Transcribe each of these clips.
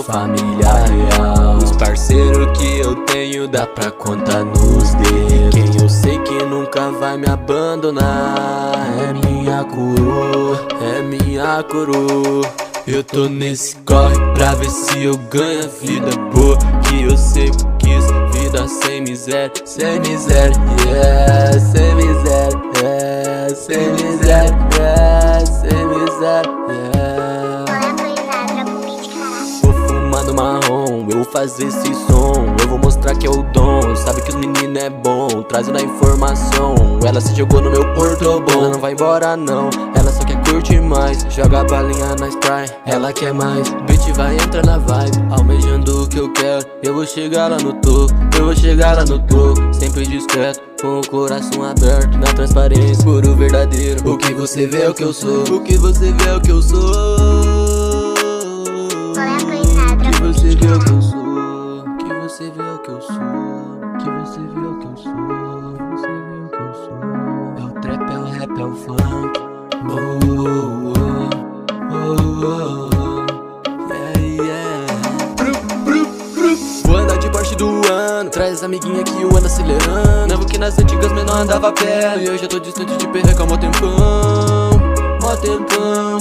família real. Os parceiros que eu tenho dá pra contar nos dedos. Quem eu sei que nunca vai me abandonar é minha coroa, é minha coroa. Eu tô nesse corre pra ver se eu ganho a vida boa que eu sempre quis. Vida sem miséria, sem miséria, yeah. Sem miséria, yeah. Sem miséria, yeah. Sem miséria, yeah. Vou fumando marrom, eu vou fazer esse som. Eu vou mostrar que é o dom. Sabe que os meninos é bom, trazendo a informação. Ela se jogou no meu porto bom. Ela não vai embora não, ela só quer curtir mais. Joga a balinha na spray, ela quer mais. Beat vai entrar na vibe, almejando o que eu quero. Eu vou chegar lá no topo, eu vou chegar lá no topo. Sempre discreto, com o coração aberto, na transparência, puro verdadeiro. O que você vê é o que eu sou, o que você vê é o que eu sou. O que você vê é o que eu sou, o que você vê é o que eu sou, o que você vê é o que eu sou, você vê o que eu sou. É o trap, é o rap, é o funk. Yeah, yeah. Vou andar de Porsche do ano, traz amiguinha que eu ando acelerando. Lembro que nas antigas menor andava a pé, e hoje eu tô distante de perreca, mó tempão, mó tempão.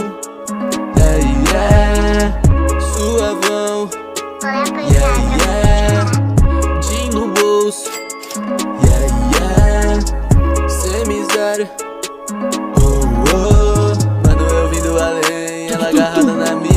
Yeah, yeah. Suavão, yeah, yeah. Jean no bolso, yeah, yeah. Sem miséria, oh, oh. Mano, eu vim do além, ela agarrada na minha.